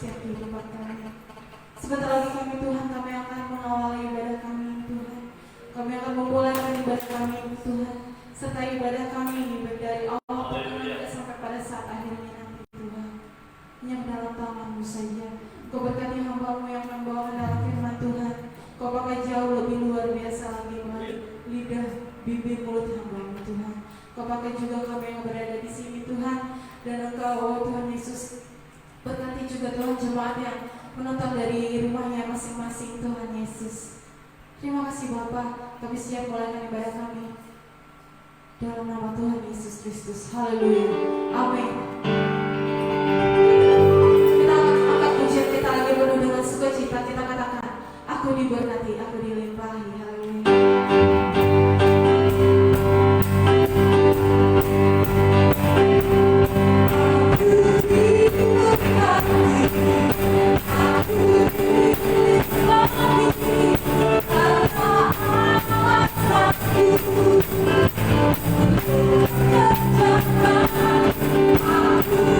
setiap kehidupan kami. Sebentar lagi kami Tuhan, kami akan mengawali ibadah kami Tuhan. Kami akan memulaikan ibadah kami Tuhan, serta ibadah kami ini dari awal pertengahan sampai pada saat akhirnya nanti Tuhan. Hanya dalam tangan-Mu saja. Kau berkati hamba-Mu yang membawakan dalam firman Tuhan. Kau pakai jauh lebih luar biasa lagi melalui lidah, bibir, mulut hamba-Mu Tuhan. Kau pakai juga kami yang berada di sini Tuhan. Dan Engkau, oh Tuhan Yesus, berkati juga Tuhan jemaat yang menonton dari rumahnya masing-masing Tuhan Yesus. Terima kasih Bapa, kami siap mulaikan ibadah kami dalam nama Tuhan Yesus Kristus. Haleluya. Amin. Kita akan angkat pujian kita lagi penuh dengan sukacita. Kita katakan, aku diberkati, aku dilimpahi. Haleluya. Aku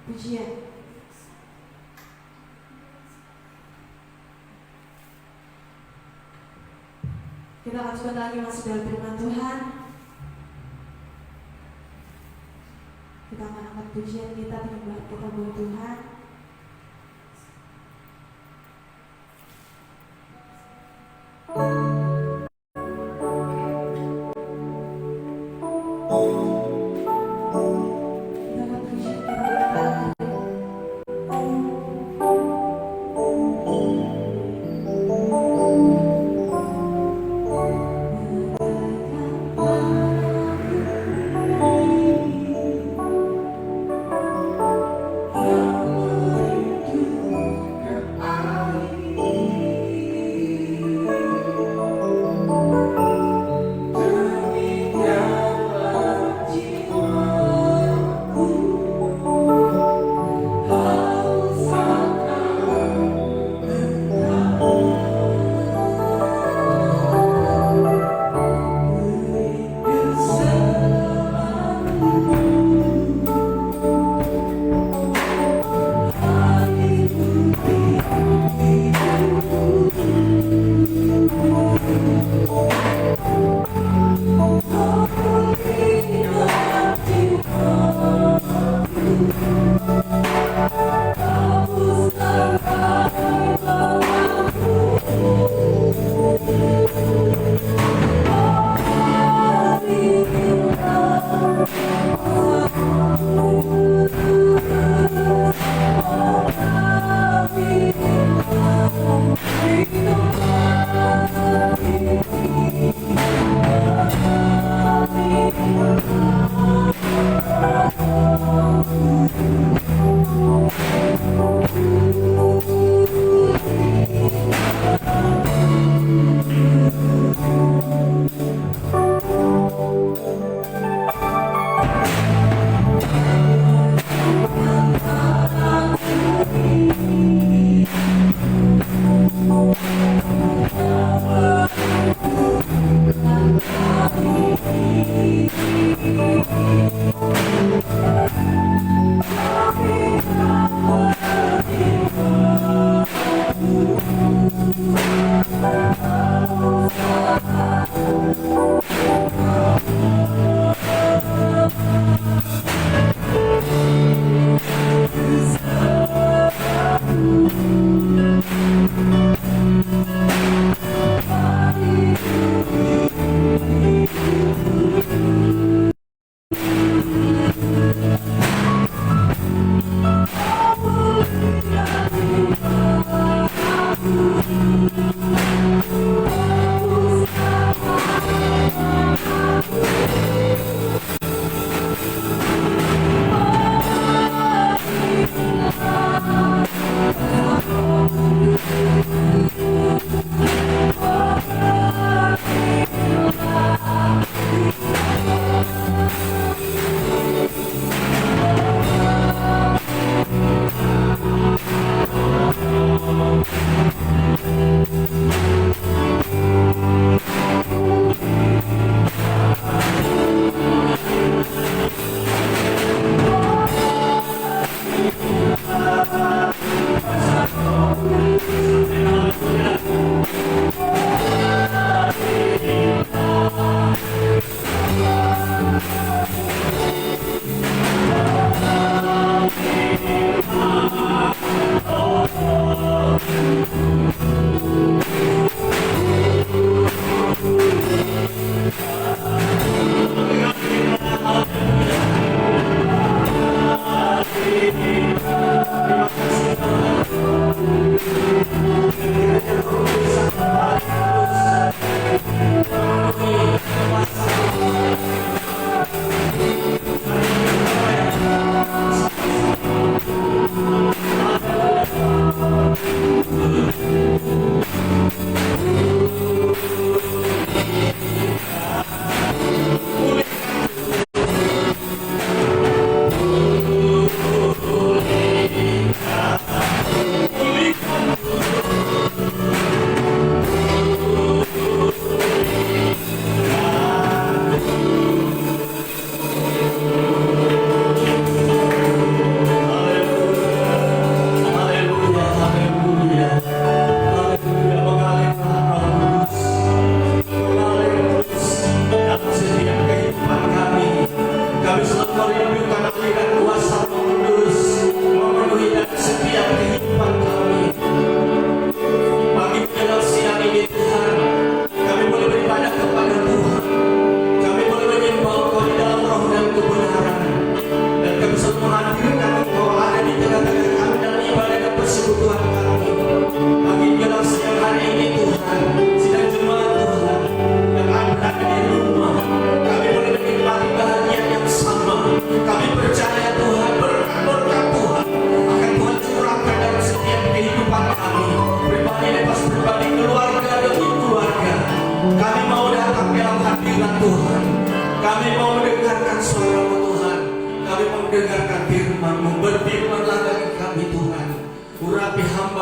pujian. Kita akan sebentar lagi masuk dalam firman Tuhan. Kita akan angkat pujian kita, penyembahan kita buat Tuhan.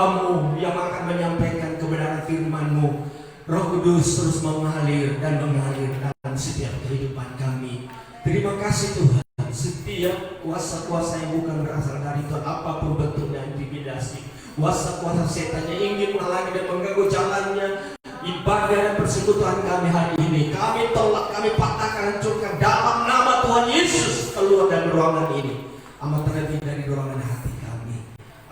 hamba-Mu yang akan menyampaikan kebenaran firman-Mu. Roh Kudus terus mengalir dan mengalir dalam setiap kehidupan kami. Terima kasih Tuhan. Setiap kuasa-kuasa yang bukan berasal dari Tuhan, apapun bentuknya, intimidasi, kuasa-kuasa setan yang ingin menghalangi dan mengganggu jalannya ibadah dan persekutuan kami hari ini, kami tolak, kami patahkan, hancurkan dalam nama Tuhan Yesus. Keluar dari ruangan ini, amat terlebih dari ruangan hati kami,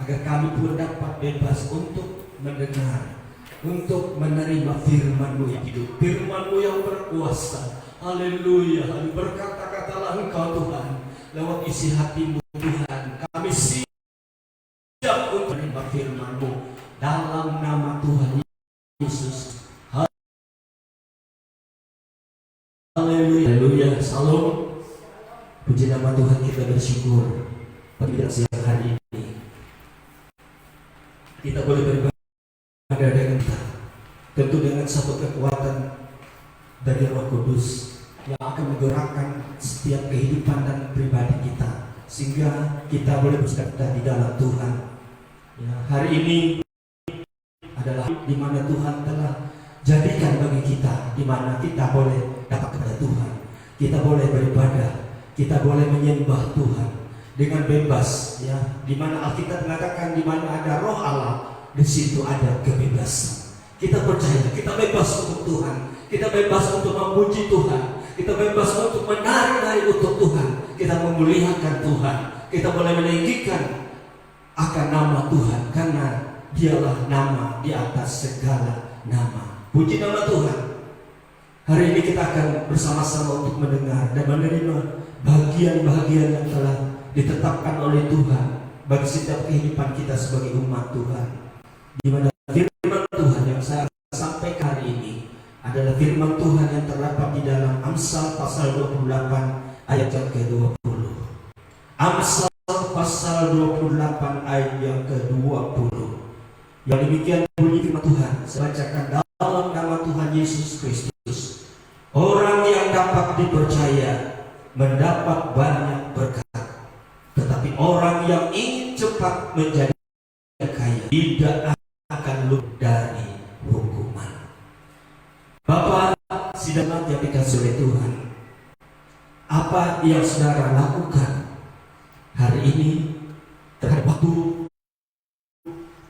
agar kami pun dapat bebas untuk mendengar, untuk menerima firman-Mu yang hidup, firman-Mu yang berkuasa. Haleluya. Berkata-katalah Engkau Tuhan lewat isi hati-Mu Tuhan. Kami siap untuk menerima firman-Mu dalam nama Tuhan Yesus. Haleluya. Haleluya. Salam. Puji nama Tuhan, kita bersyukur pada siang hari ini kita boleh beribadah dengan kita, tentu dengan satu kekuatan dari Roh Kudus yang akan menggerakkan setiap kehidupan dan pribadi kita, sehingga kita boleh bersekutu di dalam Tuhan. Ya, hari ini adalah di mana Tuhan telah jadikan bagi kita, di mana kita boleh dapat kepada Tuhan, kita boleh beribadah, kita boleh menyembah Tuhan dengan bebas. Ya, di mana Alkitab mengatakan di mana ada Roh Allah, di situ ada kebebasan. Kita percaya, kita bebas untuk Tuhan. Kita bebas untuk memuji Tuhan. Kita bebas untuk menari-nari untuk Tuhan. Kita memuliakan Tuhan. Kita boleh meninggikan akan nama Tuhan, karena Dialah nama di atas segala nama. Puji nama Tuhan. Hari ini kita akan bersama-sama untuk mendengar dan menerima bagian-bagian yang telah ditetapkan oleh Tuhan bagi setiap kehidupan kita sebagai umat Tuhan. Di mana firman Tuhan yang saya sampaikan hari ini adalah firman Tuhan yang terdapat di dalam Amsal pasal 28 ayat yang ke-20. Amsal pasal 28 ayat yang ke-20. Yang demikian bunyi firman Tuhan. Saya bacakan dalam nama Tuhan Yesus Kristus. Orang yang dapat dipercaya mendapat banyak berkat, tetapi orang yang ingin cepat menjadi kaya tidak akan luput dari hukuman. Bapak sidang yang dikasih oleh Tuhan, apa yang saudara lakukan hari ini terhadap waktu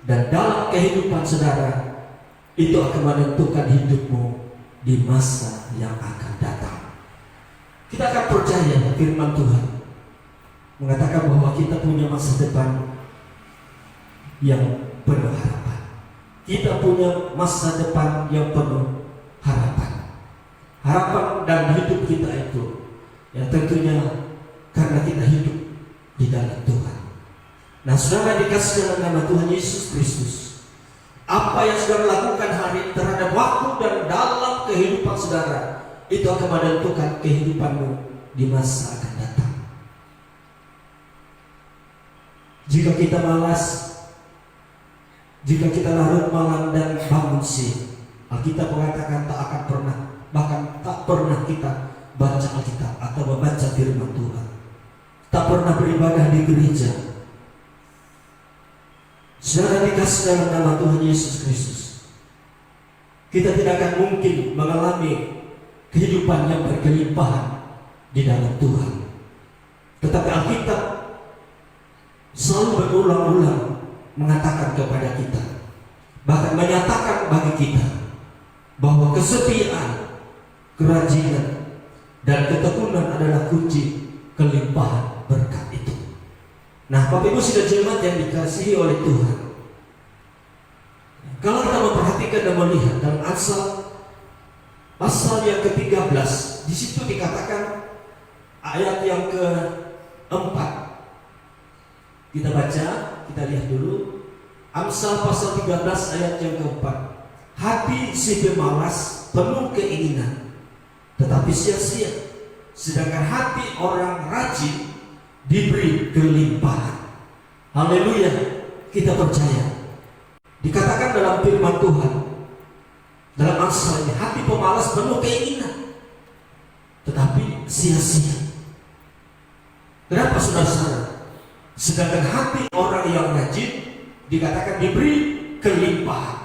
dan dalam kehidupan saudara, itu akan menentukan hidupmu di masa yang akan datang. Kita akan percaya firman Tuhan mengatakan bahwa kita punya masa depan yang penuh harapan. Kita punya masa depan yang penuh harapan. Harapan dan hidup kita itu ya tentunya karena kita hidup di dalam Tuhan. Nah, saudara dikasih dalam nama Tuhan Yesus Kristus, apa yang saudara lakukan hari ini terhadap waktu dan dalam kehidupan saudara, itu akan menentukan kehidupanmu di masa akan datang. Jika kita malas, jika kita larut malam dan bangun siang, Alkitab mengatakan tak akan pernah, bahkan tak pernah kita baca Alkitab atau membaca firman Tuhan, tak pernah beribadah di gereja. Saudara dikasih dalam nama Tuhan Yesus Kristus, kita tidak akan mungkin mengalami kehidupan yang berkelimpahan di dalam Tuhan. Tetapi Alkitab selalu berulang-ulang mengatakan kepada kita, bahkan menyatakan bagi kita bahwa kesetiaan, kerajinan, dan ketekunan adalah kunci kelimpahan berkat itu. Nah, Bapak Ibu sudah jemaat yang dikasihi oleh Tuhan, kalau kita memperhatikan dan melihat dalam Amsal pasal yang ke-13, di situ dikatakan ayat yang ke-4. Kita baca, kita lihat dulu. Amsal pasal 13 ayat yang ke-4. Hati si pemalas penuh keinginan, tetapi sia-sia, sedangkan hati orang rajin diberi kelimpahan. Haleluya. Kita percaya. Dikatakan dalam firman Tuhan dalam Amsal ini, hati pemalas penuh keinginan, tetapi sia-sia. Kenapa saudara-saudara? Sedangkan hati orang yang rajin dikatakan diberi kelimpahan.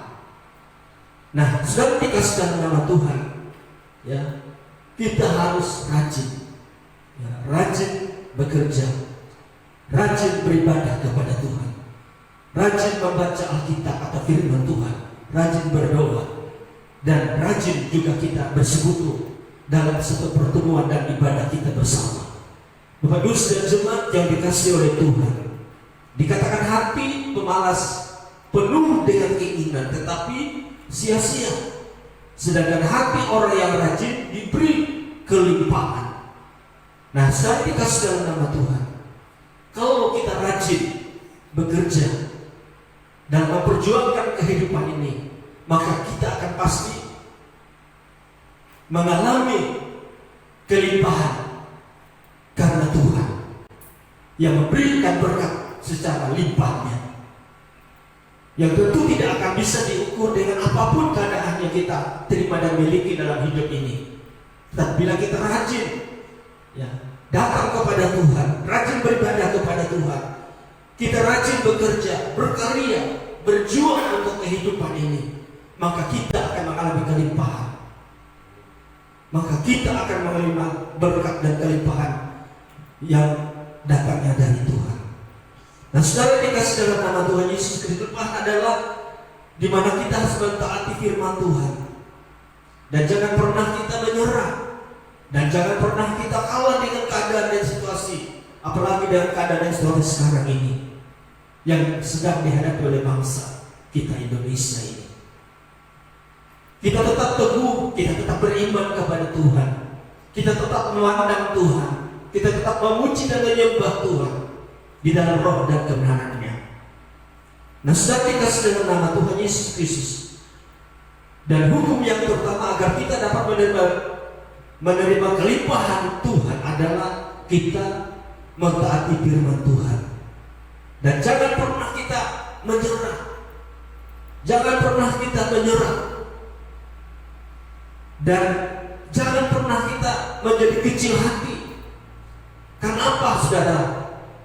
Nah, sudah dikasih dalam nama Tuhan, ya, kita harus rajin, ya, rajin bekerja, rajin beribadah kepada Tuhan, rajin membaca Alkitab atau firman Tuhan, rajin berdoa, dan rajin juga kita bersekutu dalam satu pertemuan dan ibadah kita bersama. Bapak Ibu dan jemaat yang dikasihi oleh Tuhan, dikatakan hati pemalas penuh dengan keinginan tetapi sia-sia, sedangkan hati orang yang rajin diberi kelimpahan. Nah, saya dikasih dalam nama Tuhan, kalau kita rajin bekerja dan memperjuangkan kehidupan ini, maka kita akan pasti mengalami kelimpahan, karena Tuhan yang memberikan berkat secara limpahnya, yang tentu tidak akan bisa diukur dengan apapun keadaan yang kita terima dan miliki dalam hidup ini. Tapi bila kita rajin, ya, datang kepada Tuhan, rajin beribadah kepada Tuhan, kita rajin bekerja, berkarya, berjuang untuk kehidupan ini, maka kita akan mengalami kelimpahan. Maka kita akan menerima berkat dan kelimpahan yang datangnya dari Tuhan. Nah, saudara dikasih dalam nama Tuhan Yesus Kristus, adalah di mana kita harus mentaati firman Tuhan, dan jangan pernah kita menyerah, dan jangan pernah kita kalah dengan keadaan dan situasi, apalagi dengan keadaan dan situasi sekarang ini yang sedang dihadapi oleh bangsa kita Indonesia ini. Kita tetap teguh, kita tetap beriman kepada Tuhan, kita tetap memandang Tuhan, kita tetap memuji dan menyembah Tuhan di dalam roh dan kebenarannya. Nah, sudah dikasih dengan nama Tuhan Yesus Kristus, dan hukum yang pertama agar kita dapat menerima kelimpahan Tuhan adalah kita mentaati firman Tuhan. Dan jangan pernah kita menyerah, jangan pernah kita menyerah, dan jangan pernah kita menjadi kecil hati. Karena apa, saudara?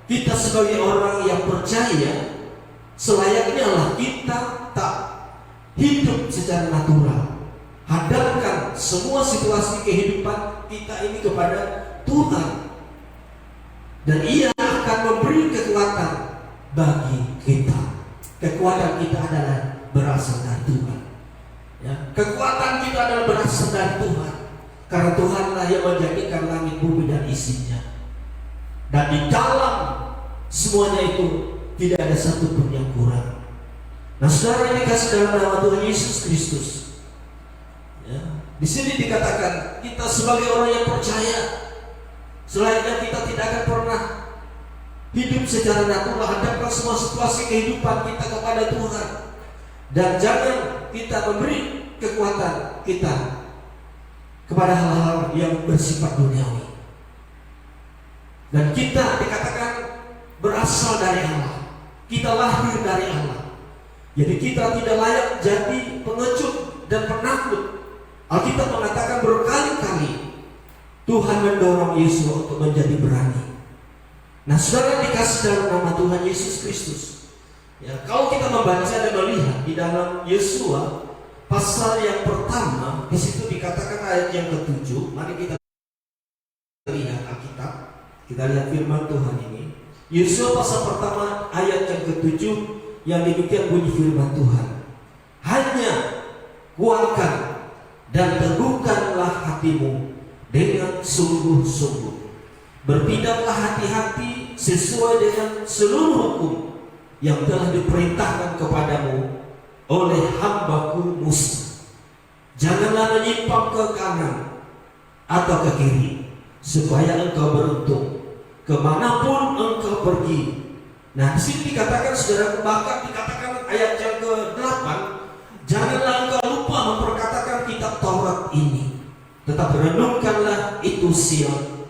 Kita sebagai orang yang percaya, selayaknya lah kita tak hidup secara natural. Hadapkan semua situasi kehidupan kita ini kepada Tuhan, dan Ia akan memberi kekuatan bagi kita. Kekuatan kita adalah berasal dari Tuhan, ya. Kekuatan kita adalah berasal dari Tuhan, karena Tuhanlah yang menjadikan langit, bumi dan isinya. Dan di dalam semuanya itu tidak ada satu pun yang kurang. Nah, saudara ini kasih dalam nama Tuhan Yesus Kristus, ya. Di sini dikatakan kita sebagai orang yang percaya, selayaknya kita tidak akan pernah hidup secara natural, hadapkan semua situasi kehidupan kita kepada Tuhan, dan jangan kita memberi kekuatan kita kepada hal-hal yang bersifat duniawi. Dan kita dikatakan berasal dari Allah, kita lahir dari Allah. Jadi kita tidak layak jadi pengecut dan penakut. Alkitab mengatakan berkali-kali Tuhan mendorong Yesus untuk menjadi berani. Nah, saudara dikasih dalam nama Tuhan Yesus Kristus, ya, kalau kita membaca dan melihat di dalam Yesua pasal yang pertama, di situ dikatakan ayat yang ke-7. Mari kita lihat Alkitab, kita lihat firman Tuhan ini. Yesua pasal pertama ayat yang ke-7, yang demikian bunyi firman Tuhan. Hanya kuatkan dan teguhkanlah hatimu dengan sungguh-sungguh. Bertindaklah hati-hati sesuai dengan seluruh hukum yang telah diperintahkan kepadamu oleh hamba-Ku Musa. Janganlah menyimpang ke kanan atau ke kiri, supaya engkau beruntung kemanapun engkau pergi. Nah, di sini dikatakan, saudara, bahkan dikatakan ayat yang ke-8, janganlah engkau lupa memperkatakan kitab Taurat ini, tetap renungkanlah itu siang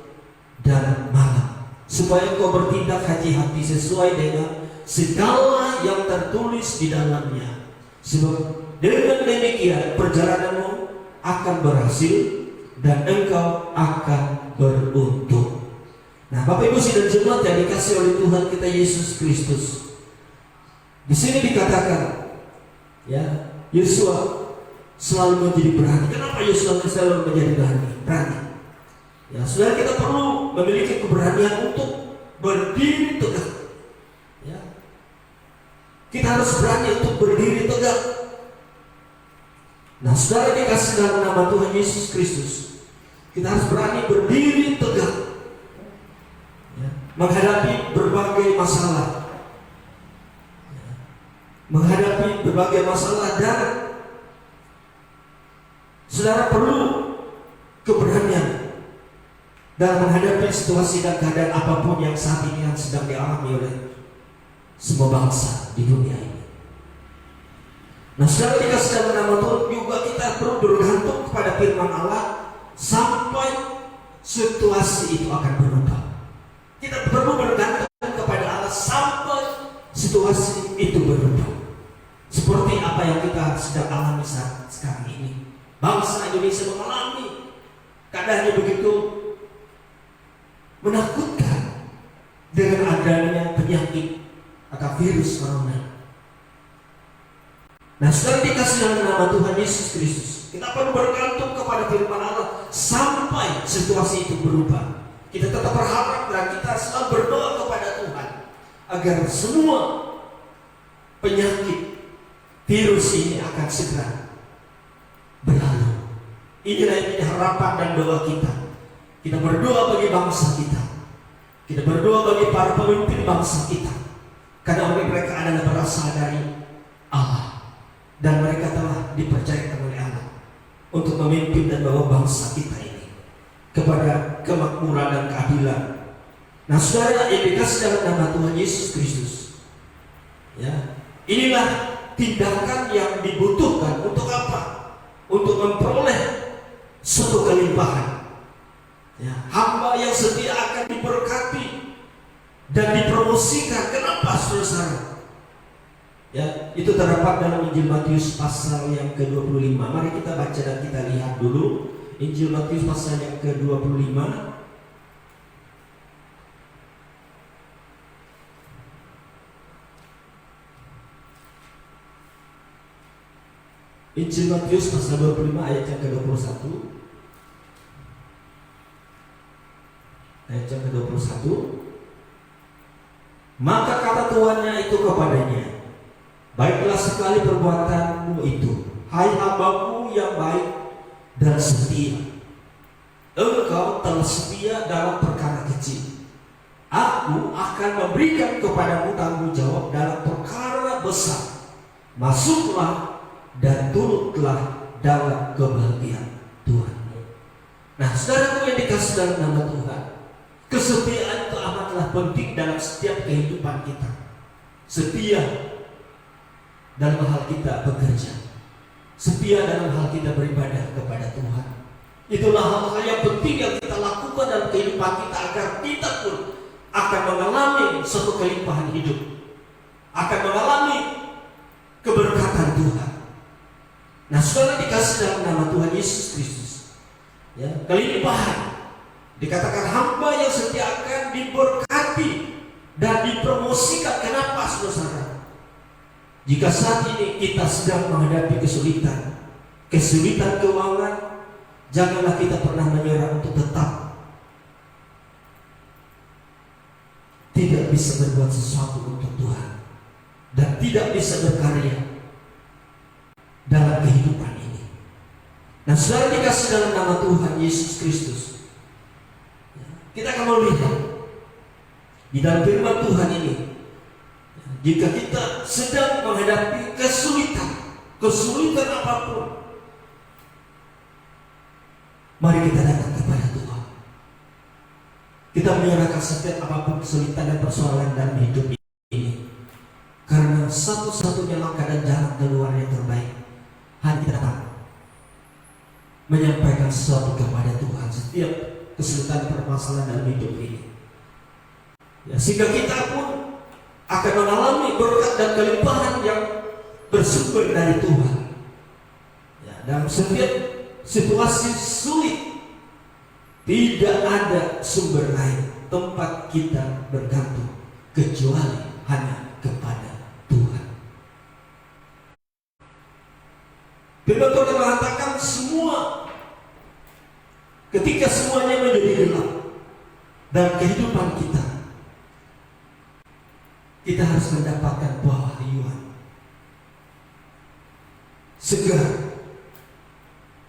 dan malam, supaya engkau bertindak hati-hati sesuai dengan segala yang tertulis di dalamnya. Sebab dengan demikian perjalananmu akan berhasil dan engkau akan beruntung. Nah, Bapak Ibu dan jemaat yang dikasih oleh Tuhan kita Yesus Kristus, Di sini dikatakan, ya, Yosua selalu menjadi berani. Kenapa Yosua selalu menjadi berani? Ya, saudara, kita perlu memiliki keberanian untuk berdiri tegak. Ya. Kita harus berani untuk berdiri tegak. Nah, saudara, dikasih dalam nama Tuhan Yesus Kristus, kita harus berani berdiri tegak, ya, menghadapi berbagai masalah, ya, menghadapi berbagai masalah, dan saudara perlu keberanian dalam menghadapi situasi dan keadaan apapun yang saat ini yang sedang dialami oleh semua bangsa di dunia ini. Nah, saudara, jika sedang nama Tuhan juga kita perlu bergantung kepada firman Allah sampai situasi itu akan berubah. Kita perlu bergantung kepada Allah sampai situasi itu berubah. Seperti apa yang kita sedang alami saat sekarang ini. Bangsa Indonesia mengalami keadaannya begitu menakutkan dengan adanya penyakit atau virus corona. Nah, saudara, dikasih dalam nama Tuhan Yesus Kristus, kita perlu bergantung kepada firman Allah sampai situasi itu berubah. Kita tetap berharap dan kita selalu berdoa kepada Tuhan agar semua penyakit virus ini akan segera berlalu. Inilah yang harapan dan doa kita. Kita berdoa bagi bangsa kita. Kita berdoa bagi para pemimpin bangsa kita. Karena mereka adalah berasal dari Allah. Dan mereka telah dipercayakan oleh Allah untuk memimpin dan bawa bangsa kita ini kepada kemakmuran dan keadilan. Nah, saudara, yang dikasih dalam nama Tuhan Yesus Kristus, ya, inilah tindakan yang dibutuhkan untuk apa? Untuk memperoleh suatu kelimpahan. Ya, hamba yang setia akan diberkati dan dipromosikan. Kenapa, saudara? Ya, itu terdapat dalam Injil Matius pasal yang ke-25. Mari kita baca dan kita lihat dulu Injil Matius pasal yang ke-25. Injil Matius pasal 25 ayat yang ke-21. Ayat yang ke-21. Maka kata tuannya itu kepadanya, baiklah sekali perbuatanmu itu, hai hambaku yang baik dan setia. Engkau telah setia dalam perkara kecil. Aku akan memberikan kepadamu tanggung jawab dalam perkara besar. Masuklah dan turutlah dalam kebahagiaan Tuhanmu. Nah, saudaraku yang dikasih dalam nama Tuhan, kesetiaan itu amatlah penting dalam setiap kehidupan kita. Setia dalam hal kita bekerja, setia dalam hal kita beribadah kepada Tuhan. Itulah hal-hal yang penting yang kita lakukan dalam kehidupan kita agar kita pun akan mengalami suatu kelimpahan hidup, akan mengalami keberkatan Tuhan. Nah, saudara, dikasih dalam nama Tuhan Yesus Kristus, ya, kelimpahan. Dikatakan hamba yang setia akan diberkati dan dipromosikan. Kenapa, saudara? Jika saat ini kita sedang menghadapi kesulitan keuangan, janganlah kita pernah menyerah untuk tetap tidak bisa berbuat sesuatu untuk Tuhan dan tidak bisa berkarya dalam kehidupan ini. Nah, saudara, dikasih dalam nama Tuhan Yesus Kristus, kita akan melihat di dalam firman Tuhan ini, jika kita sedang menghadapi kesulitan apapun, mari kita datang kepada Tuhan. Kita menyerahkan setiap apapun kesulitan dan persoalan dalam hidup ini, karena satu-satunya langkah dan jalan keluar yang terbaik hanya kita datang menyampaikan sesuatu kepada Tuhan setiap kesulitan permasalahan dalam hidup ini, ya, sehingga kita pun akan mengalami berkat dan kelimpahan yang bersumber dari Tuhan. Ya, dalam setiap situasi sulit, tidak ada sumber lain tempat kita bergantung kecuali hanya kepada Tuhan. Firman Tuhan mengatakan ketika semuanya menjadi gelap dan kehidupan kita harus mendapatkan buah hayuan segar,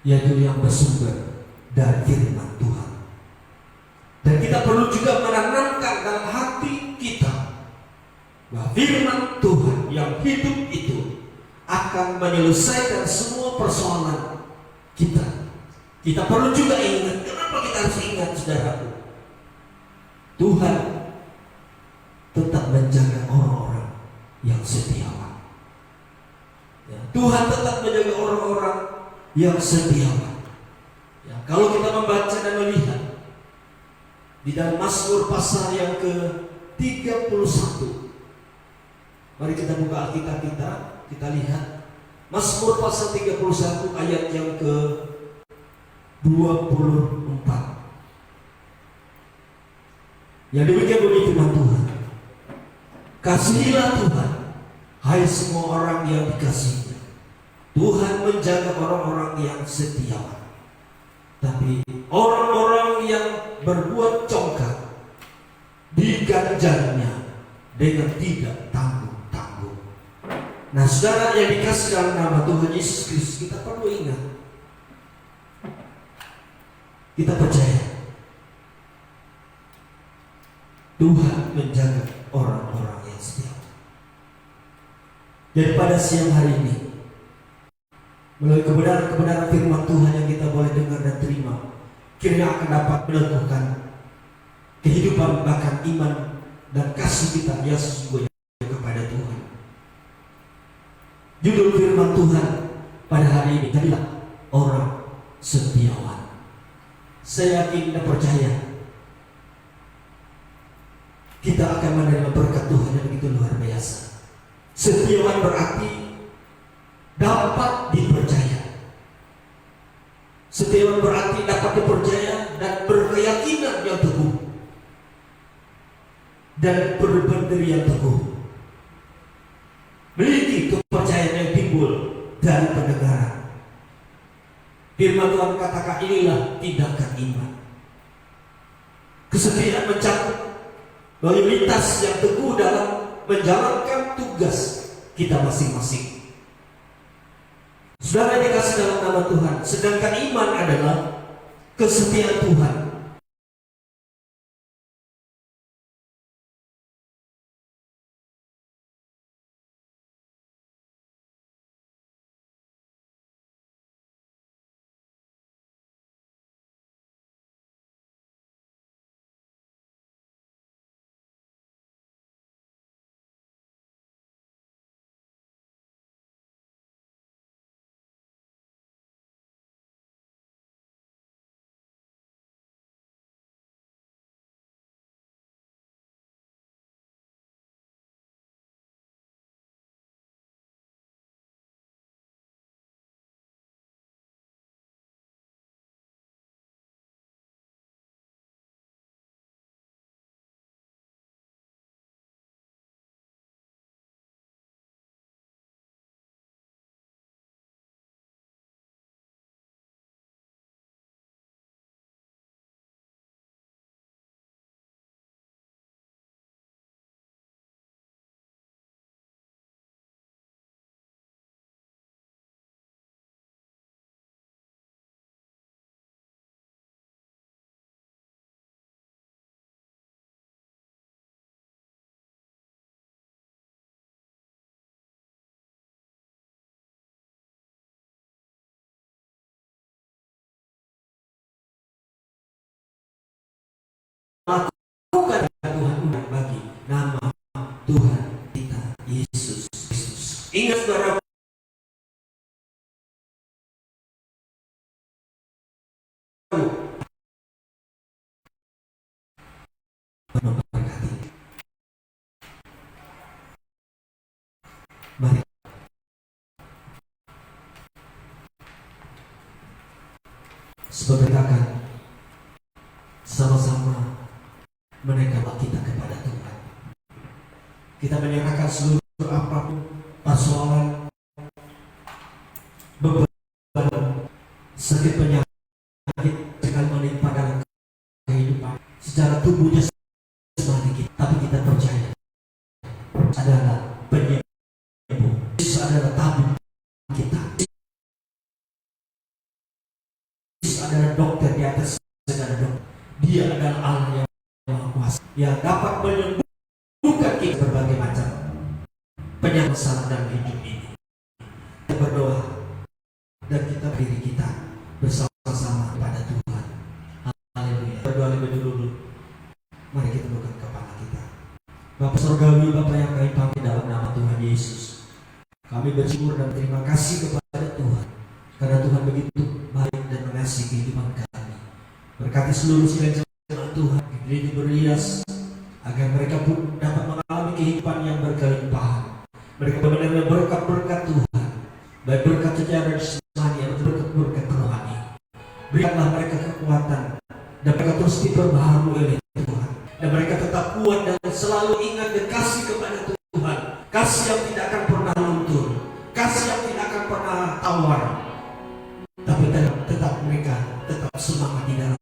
yaitu yang bersumber dari firman Tuhan. Dan kita perlu juga menanamkan dalam hati kita bahwa firman Tuhan yang hidup itu akan menyelesaikan semua persoalan kita. Kita perlu juga ingat, kenapa kita harus ingat, saudaraku? Tuhan tetap menjaga orang-orang yang setiawan. Ya, Tuhan tetap menjaga orang-orang yang setiawan. Ya, kalau kita membaca dan melihat di dalam Mazmur pasal yang ke-31, mari kita buka Alkitab kita lihat Mazmur pasal 31 ayat yang ke-24. Yang demikian bunyi firman Tuhan, kasihilah Tuhan, hai semua orang yang dikasihinya. Tuhan menjaga orang-orang yang setiawan, tapi orang-orang yang berbuat congkak diganjarnya dengan tidak tanggung-tanggung. Nah, saudara yang dikasih dalam nama Tuhan Yesus Kristus, kita perlu ingat, kita percaya Tuhan menjaga orang-orang yang setia. Jadi pada siang hari ini, melalui kebenaran-kebenaran firman Tuhan yang kita boleh dengar dan terima, kiranya akan dapat meneguhkan kehidupan, bahkan iman dan kasih kita yang sesungguhnya kepada Tuhan. Judul firman Tuhan pada hari ini adalah orang setiawan. Saya yakin dan percaya kita akan menerima berkat Tuhan yang begitu luar biasa. Setiawan berarti dapat dipercaya. Setiawan berarti dapat dipercaya dan berkeyakinan yang teguh dan berpendirian teguh. Memiliki kepercayaan yang timbul dari pendengaran. Firman Tuhan katakan, inilah tindakan iman. Kesetiaan mencakup loyalitas yang teguh dalam menjalankan tugas kita masing-masing. Saudara dikasih dalam nama Tuhan, sedangkan iman adalah kesetiaan Tuhan. Lakukan Tuhan undang bagi nama Tuhan kita Yesus Kristus. Ingat saudara, memberkati. Mari sebagai akan sama-sama menaikkan kita kepada Tuhan. Kita menyerahkan seluruh apapun persoalan, beban yang dapat menyembuhkan kita berbagai macam penyakit dalam hidup ini. Kita berdoa dan kita diri kita bersama-sama kepada Tuhan. Haleluya. Berdoa lebih dulu. Mari kita buka kepala kita. Bapa Surgawi, Bapa yang kami panggil dalam nama Tuhan Yesus, kami bersyukur dan terima kasih kepada Tuhan karena Tuhan begitu baik dan mengasihi kehidupan kami. Berkati seluruh sidang jemaat Tuhan itu berias agar mereka pun dapat mengalami kehidupan yang berkelimpahan. Mereka benar-benar berkat-berkat Tuhan, baik berkat secara jasmani atau berkat rohani. Berikanlah mereka kekuatan dan mereka terus diperbaharui oleh Tuhan, dan mereka tetap kuat dan selalu ingat dan kasih kepada Tuhan, kasih yang tidak akan pernah luntur, kasih yang tidak akan pernah tawar, tapi tetap mereka tetap semangat di dalam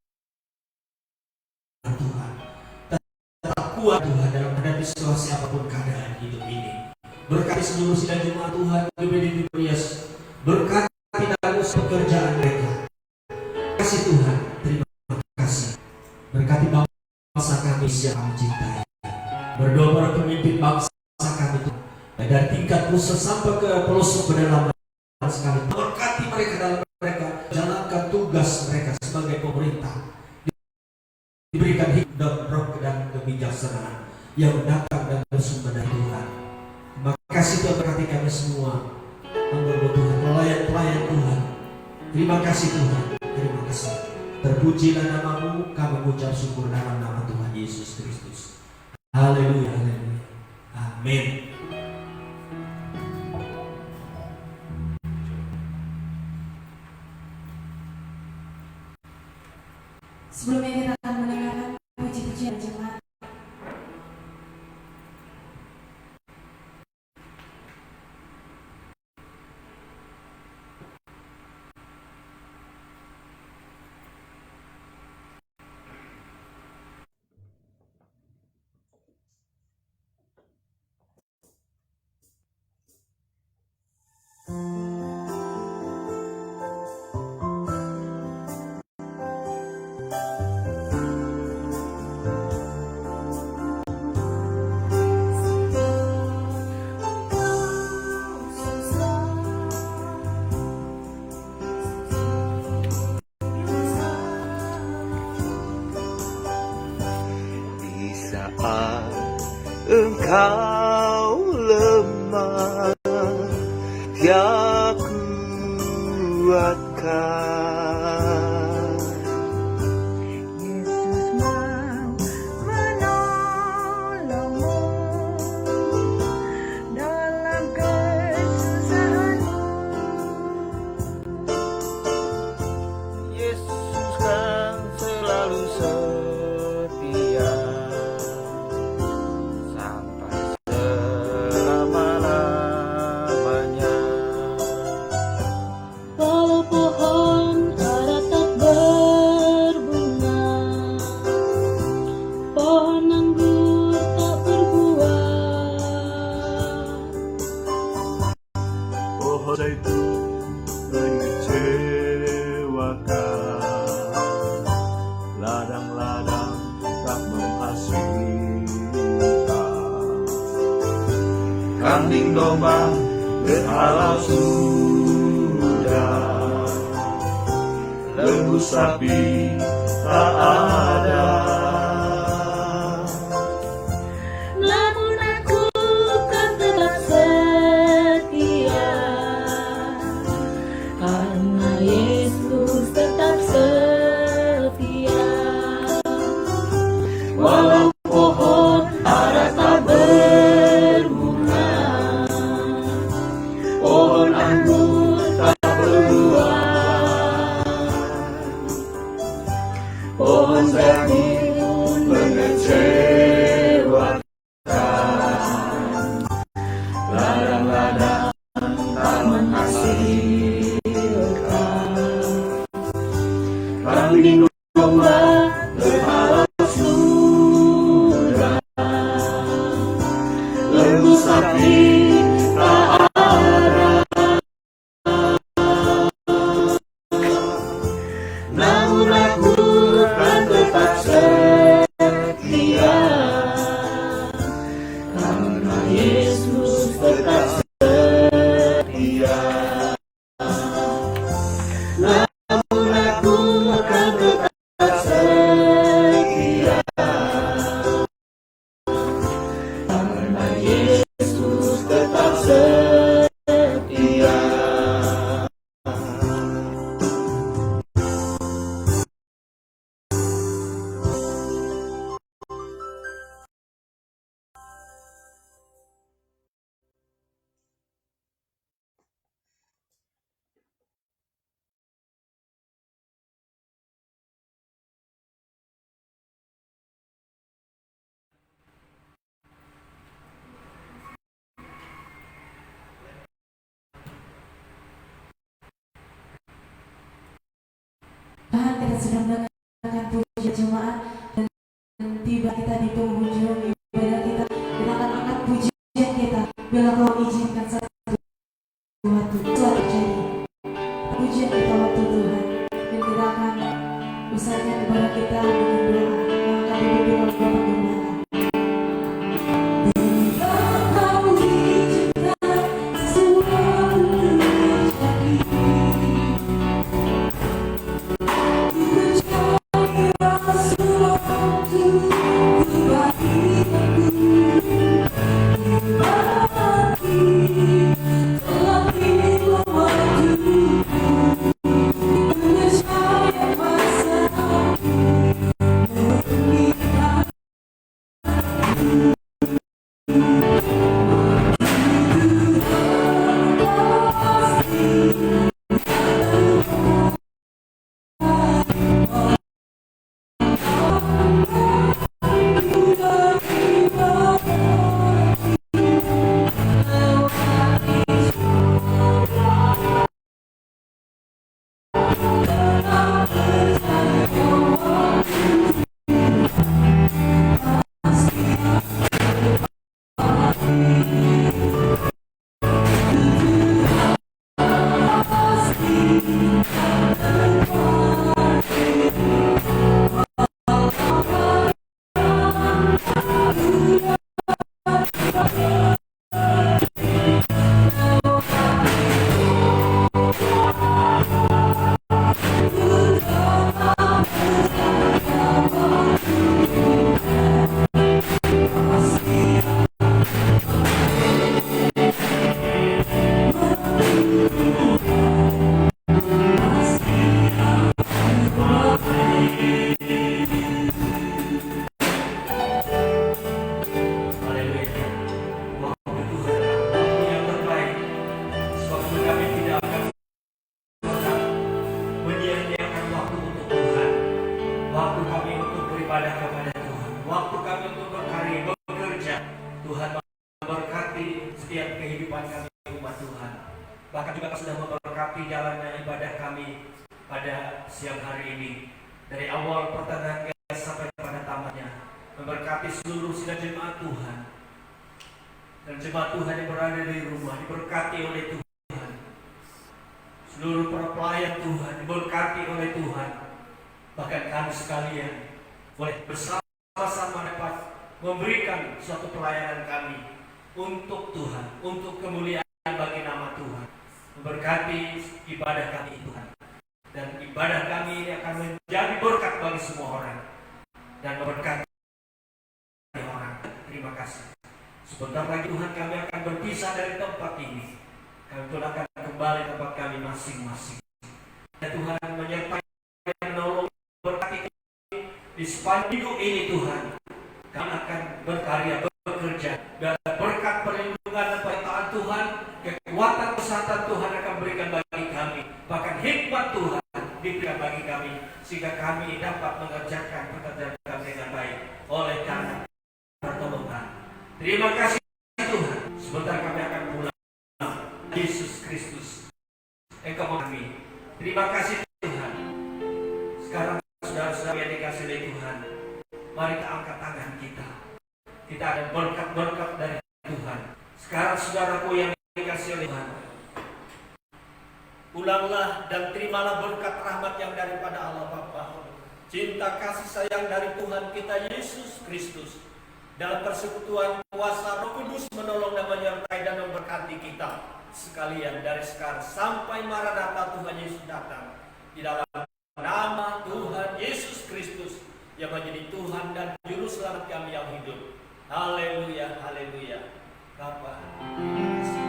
Tuhan, tetap kuat Tuhan dalam menghadapi situasi apapun keadaan hidup ini. Berkati seluruh sidang jemaat Tuhan di Berias, berkati dalam pekerjaan mereka. Kasih Tuhan, terima kasih. Berkati bangsa kami yang kami cintai. Berdoa para pemimpin bangsa kami Tuhan, dari tingkat pusat sampai ke pelosok pedalaman sekali. Berkati mereka dalam mereka jalankan tugas mereka sebagai pemerintah. Diberikan hikmat, roh dan kebijaksanaan yang datang dan bersumber dari Tuhan. Terima kasih Tuhan, berkati kami semua hamba Tuhan, pelayan-pelayan Tuhan. Terima kasih Tuhan, terima kasih. Terpujilah nama-Mu, kami mengucap syukur dalam nama Tuhan Yesus Kristus. Haleluya, haleluya. Amin. Sebelumnya kita akan mendengarkan puji-pujian jemaat. Engkau lemah, tiada kuatkan. Yesus mau menolongmu dalam kesusahanmu. Yesus kan selalu setia sampai selama-lamanya. Walau pohon ara tak berbunga, pohon anggur tak berbuah, Pohon zaitun mengecewakan, ladang-ladang tak menghasilkan, kambing domba berhalau sudah, lembu sapi tak ada. namun aku kan tetap setia, karena Yesus tetap setia. Walau pohon ara tak berbunga, pohon anggur tak berbuah, pohon zaitun tetap setia. Namun aku akan tetap setia, karena Yesus tetap setia. Tuhan, kita sudah mendengarkan pujian jemaat dan tiba kita di penghujung ibadah kita. Kita akan angkat pujian kita bila Kau izinkan satu waktu telah terjadi. Pujian kita waktu Tuhan, dan kita akan usahanya ibadah kita dengan doa yang akan dipimpin oleh Bapak Gembala. Bila Kau izinkan sesuatu terjadi, Bahkan juga sudah memberkati jalannya ibadah kami pada siang hari ini, dari awal pertengahan sampai pada tamatnya. Memberkati seluruh sidang jemaat Tuhan dan jemaat Tuhan yang berada di rumah, diberkati oleh Tuhan. Seluruh para pelayan Tuhan diberkati oleh Tuhan. Bahkan kami sekalian boleh bersama-sama dapat memberikan suatu pelayanan kami untuk Tuhan, untuk kemuliaan bagi nama Tuhan. Memberkati ibadah kami Tuhan, dan ibadah kami ini akan menjadi berkat bagi semua orang dan memberkati orang. Terima kasih. Sebentar lagi Tuhan kami akan berpisah dari tempat ini. Kami pun akan kembali tempat kami masing-masing. Dan Tuhan menyertai dan menolong berkati kami di sepanjang minggu ini Tuhan. Kami akan berkarya, bekerja, dan berkat perlindungan dan penyertaan Tuhan, kekuatan kesehatan Tuhan akan berikan bagi kami. Bahkan hikmat Tuhan diberikan bagi kami, sehingga kami dapat mengerjakan pekerjaan kami dengan baik oleh karena pertolongan. Terima kasih Tuhan. Sebentar kami akan pulang. Yesus Kristus, Engkau kami. Terima kasih Tuhan. Sekarang saudara-saudara yang dikasih oleh Tuhan, mari kita angkat tangan kita. Kita ada berkat-berkat dari Tuhan. Sekarang saudaraku yang dikasih oleh Tuhan, ulanglah dan terimalah berkat rahmat yang daripada Allah Bapa, cinta kasih sayang dari Tuhan kita Yesus Kristus, dalam persekutuan kuasa Roh Kudus menolong dan menyertai dan memberkati kita sekalian dari sekarang sampai Maranatha Tuhan Yesus datang. Di dalam nama Tuhan Yesus Kristus yang menjadi Tuhan dan Juru Selamat kami yang hidup. Haleluya, haleluya. Bapa, terima kasih.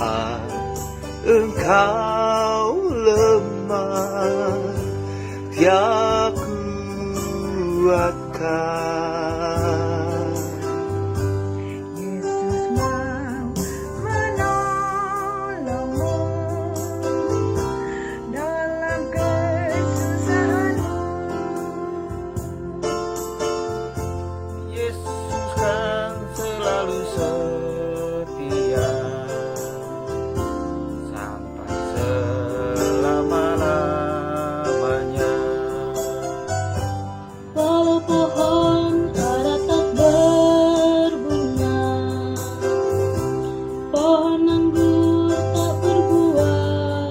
saat engkau lemah, tiada kuatkan. Yesus mau menolongmu dalam kesusahanmu. Yesus kan selalu setia sampai selama-lamanya. Walau pohon ara tak berbunga, pohon anggur tak berbuah,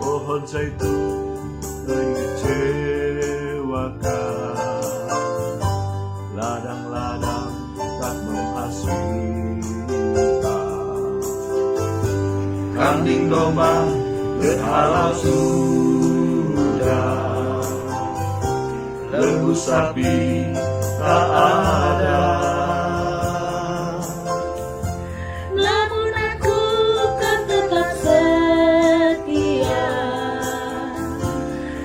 Pohon zaitun mengecewakan, ladang-ladang tak menghasilkan, kambing domba berhalau sudah, lembu sapi tak ada. namun aku kan tetap setia,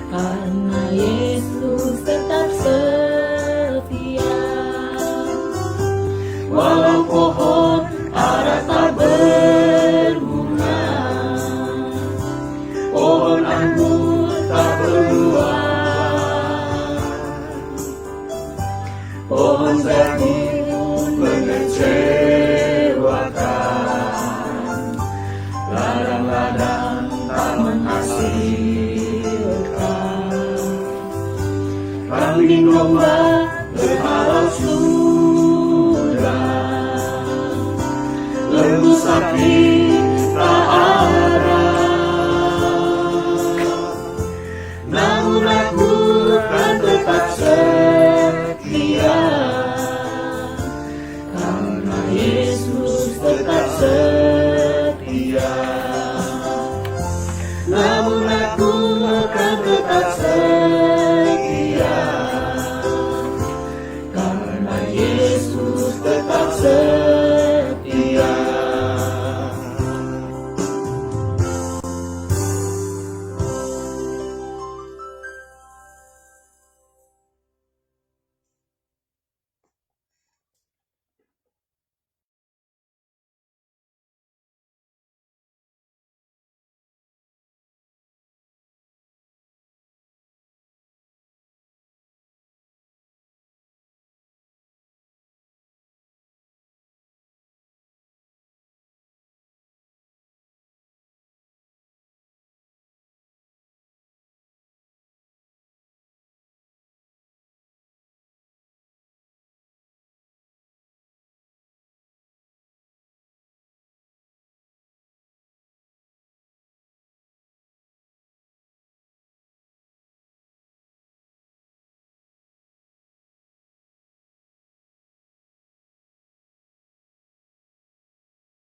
karena Yesus tetap setia. Walau pohon ara tak berbunga, pohon anggur tak berbuah, pohon zaitun mengecewakan, ladang-ladang tak menghasilkan, kambing domba berhalau sudah, lembu sapi tak ada. Namun aku kan tetap setia, karena Yesus tetap setia. Namun aku akan tetap setia,